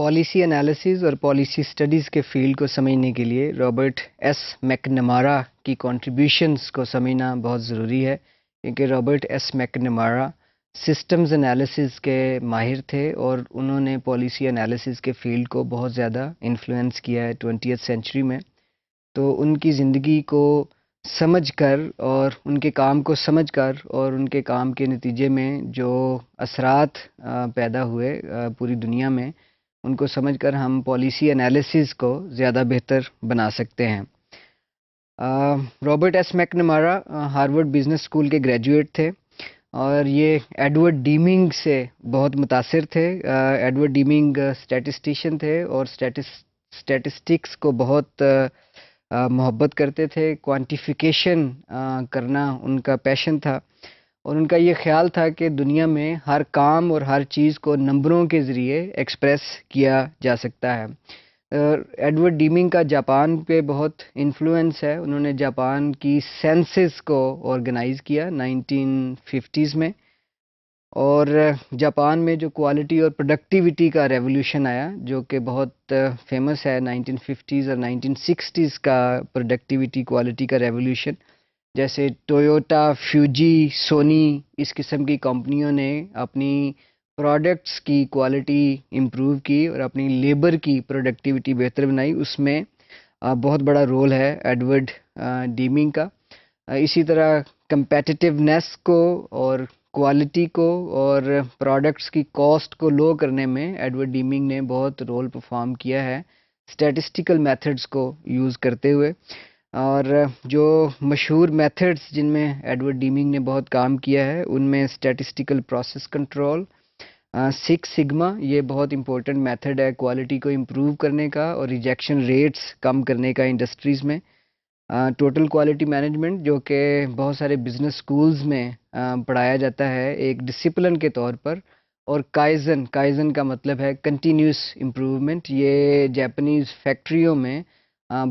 Policy analysis اور policy studies کے field کو سمجھنے کے لیے رابرٹ ایس میکنمارا کی کنٹریبیوشنز کو سمجھنا بہت ضروری ہے، کیونکہ رابرٹ ایس میکنمارا سسٹمز انالیسز کے ماہر تھے اور انہوں نے پالیسی انالیسز کے فیلڈ کو بہت زیادہ انفلوئنس کیا ہے 20th سینچری میں۔ تو ان کی زندگی کو سمجھ کر اور ان کے کام کو سمجھ کر اور ان کے کام کے نتیجے میں جو اثرات پیدا ہوئے پوری دنیا میں، ان کو سمجھ کر ہم پالیسی انالیسز کو زیادہ بہتر بنا سکتے ہیں۔ Robert S McNamara Harvard business school کے گریجویٹ تھے اور یہ ایڈورڈ ڈیمنگ سے بہت متاثر تھے۔ ایڈورڈ ڈیمنگ اسٹیٹسٹیشین تھے اور اسٹیٹسٹکس کو بہت محبت کرتے تھے۔ کوانٹیفیکیشن کرنا ان کا پیشن تھا اور ان کا یہ خیال تھا کہ دنیا میں ہر کام اور ہر چیز کو نمبروں کے ذریعے ایکسپریس کیا جا سکتا ہے۔ ایڈورڈ ڈیمنگ کا جاپان پہ بہت انفلوئنس ہے۔ انہوں نے جاپان کی سینسز کو آرگنائز کیا 1950s میں، اور جاپان میں جو کوالٹی اور پروڈکٹیوٹی کا ریولوشن آیا جو کہ بہت فیمس ہے 1950s اور 1960s کا پروڈکٹیوٹی کوالٹی کا ریولوشن، جیسے ٹویوٹا، فیوجی، سونی اس قسم کی کمپنیوں نے اپنی پروڈکٹس کی کوالٹی امپروو کی اور اپنی لیبر کی پروڈکٹیوٹی بہتر بنائی۔ اس میں بہت بڑا رول ہے ایڈورڈ ڈیمنگ کا۔ اسی طرح کمپیٹیٹیونیس کو اور کوالٹی کو اور پروڈکٹس کی کاسٹ کو لو کرنے میں ایڈورڈ ڈیمنگ نے بہت رول پرفارم کیا ہے اسٹیٹسٹیکل میتھڈز کو یوز کرتے ہوئے۔ اور جو مشہور میتھڈز جن میں ایڈورڈ ڈیمنگ نے بہت کام کیا ہے ان میں اسٹیٹسٹیکل پروسیس کنٹرول، 6 سگما، یہ بہت امپورٹنٹ میتھڈ ہے کوالٹی کو امپروو کرنے کا اور ریجیکشن ریٹس کم کرنے کا انڈسٹریز میں۔ ٹوٹل کوالٹی مینجمنٹ جو کہ بہت سارے بزنس سکولز میں پڑھایا جاتا ہے ایک ڈسپلن کے طور پر، اور کائزن کا مطلب ہے کنٹینیوس امپروومنٹ۔ یہ جاپنیز فیکٹریوں میں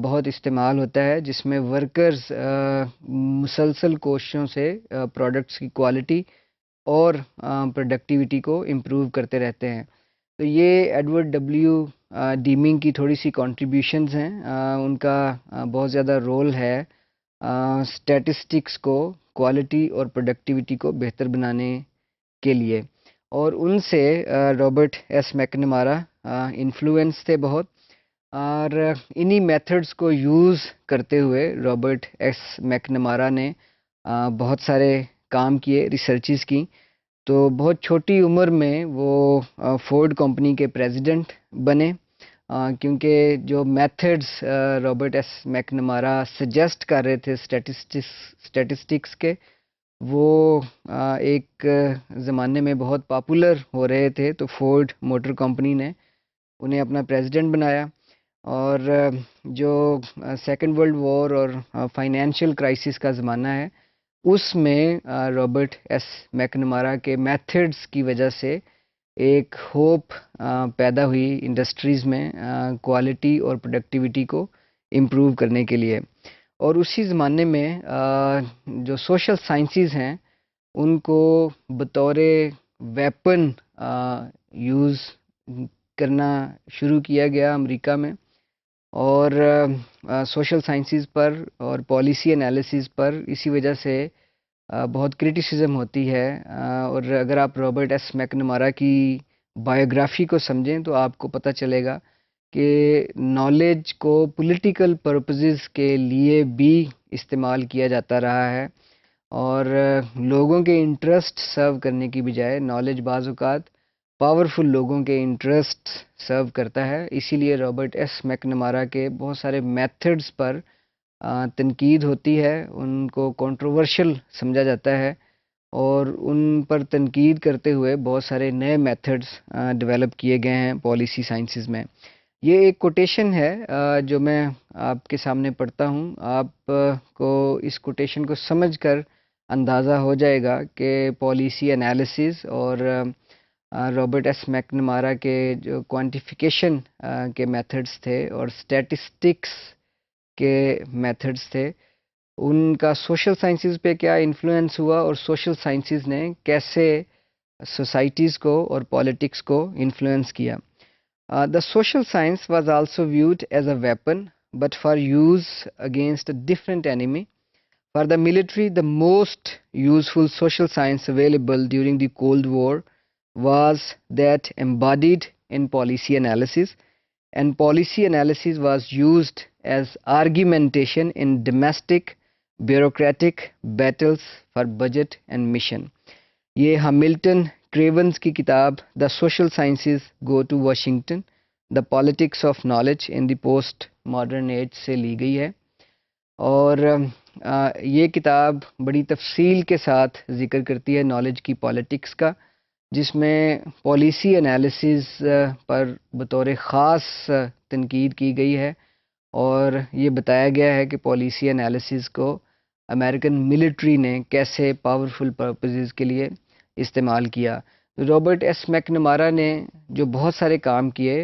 بہت استعمال ہوتا ہے، جس میں ورکرز مسلسل کوششوں سے پروڈکٹس کی کوالٹی اور پروڈکٹیوٹی کو امپروو کرتے رہتے ہیں۔ تو یہ ایڈورڈ ڈبلیو ڈیمنگ کی تھوڑی سی کنٹریبیوشنز ہیں۔ ان کا بہت زیادہ رول ہے اسٹیٹسٹکس کو، کوالٹی اور پروڈکٹیوٹی کو بہتر بنانے کے لیے، اور ان سے رابرٹ ایس میکنمارا انفلوئنس تھے بہت، اور انہی میتھڈز کو یوز کرتے ہوئے رابرٹ ایس میکنمارا نے بہت سارے کام کیے، ریسرچز کی۔ تو بہت چھوٹی عمر میں وہ فورڈ کمپنی کے پریزیڈنٹ بنے، کیونکہ جو میتھڈز رابرٹ ایس میکنمارا سجیسٹ کر رہے تھے اسٹیٹسٹکس کے، وہ ایک زمانے میں بہت پاپولر ہو رہے تھے، تو فورڈ موٹر کمپنی نے انہیں اپنا پریزیڈنٹ بنایا۔ اور جو سیکنڈ ورلڈ وار اور فائنینشیل کرائسس کا زمانہ ہے، اس میں رابرٹ ایس میکنمارا کے میتھڈز کی وجہ سے ایک ہوپ پیدا ہوئی انڈسٹریز میں کوالٹی اور پروڈکٹیوٹی کو امپروو کرنے کے لیے۔ اور اسی زمانے میں جو سوشل سائنسز ہیں ان کو بطور ویپن یوز کرنا شروع کیا گیا امریکہ میں، اور سوشل سائنسز پر اور پالیسی انالیسز پر اسی وجہ سے بہت کرٹیسزم ہوتی ہے۔ اور اگر آپ رابرٹ ایس میکنمارا کی بایوگرافی کو سمجھیں تو آپ کو پتہ چلے گا کہ نالج کو پولیٹیکل پرپزز کے لیے بھی استعمال کیا جاتا رہا ہے، اور لوگوں کے انٹرسٹ سرو کرنے کی بجائے نالج بعض اوقات پاورفل لوگوں کے انٹرسٹ سرو کرتا ہے۔ اسی لیے رابرٹ ایس میکنمارا کے بہت سارے میتھڈز پر تنقید ہوتی ہے، ان کو کنٹروورشل سمجھا جاتا ہے، اور ان پر تنقید کرتے ہوئے بہت سارے نئے میتھڈز ڈیولپ کیے گئے ہیں پالیسی سائنسز میں۔ یہ ایک کوٹیشن ہے جو میں آپ کے سامنے پڑھتا ہوں، آپ کو اس کوٹیشن کو سمجھ کر اندازہ ہو جائے گا کہ پالیسی انالیسز اور رابرٹ ایس میکنمارا کے جو کوانٹیفیکیشن کے میتھڈز تھے اور اسٹیٹسٹکس کے میتھڈز تھے، ان کا سوشل سائنسز پہ کیا انفلوئنس ہوا، اور سوشل سائنسز نے کیسے سوسائٹیز کو اور پالیٹکس کو انفلوئنس کیا۔ The social science was also viewed as a weapon, but for use against a different enemy. For the military, the most useful social science available during the Cold War was that embodied in policy analysis, and policy analysis was used as argumentation in domestic bureaucratic battles for budget and mission. یہ Hamilton Cravens کی کتاب the social sciences go to Washington the politics of knowledge in the post modern age سے لی گئی ہے، اور یہ کتاب بڑی تفصیل کے ساتھ ذکر کرتی ہے نالج کی پالیٹکس کا، جس میں پالیسی انالیسز پر بطور خاص تنقید کی گئی ہے، اور یہ بتایا گیا ہے کہ پالیسی انالیسز کو امریکن ملٹری نے کیسے پاورفل پرپزز کے لیے استعمال کیا۔ رابرٹ ایس میکنمارا نے جو بہت سارے کام کیے،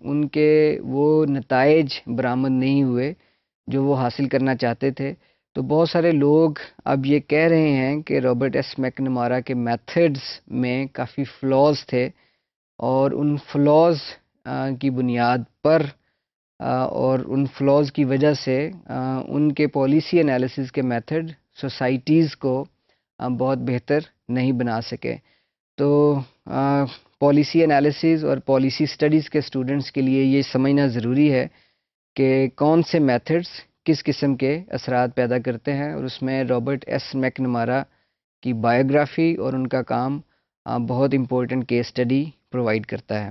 ان کے وہ نتائج برآمد نہیں ہوئے جو وہ حاصل کرنا چاہتے تھے، تو بہت سارے لوگ اب یہ کہہ رہے ہیں کہ رابرٹ ایس میکنمارا کے میتھڈز میں کافی فلاز تھے، اور ان فلاز کی بنیاد پر اور ان فلاز کی وجہ سے ان کے پالیسی انالیسز کے میتھڈ سوسائٹیز کو بہت بہتر نہیں بنا سکے۔ تو پالیسی انالیسز اور پالیسی اسٹڈیز کے اسٹوڈنٹس کے لیے یہ سمجھنا ضروری ہے کہ کون سے میتھڈز کس قسم کے اثرات پیدا کرتے ہیں، اور اس میں رابرٹ ایس میکنمارا کی بایوگرافی اور ان کا کام بہت امپورٹنٹ کیس اسٹڈی پرووائڈ کرتا ہے۔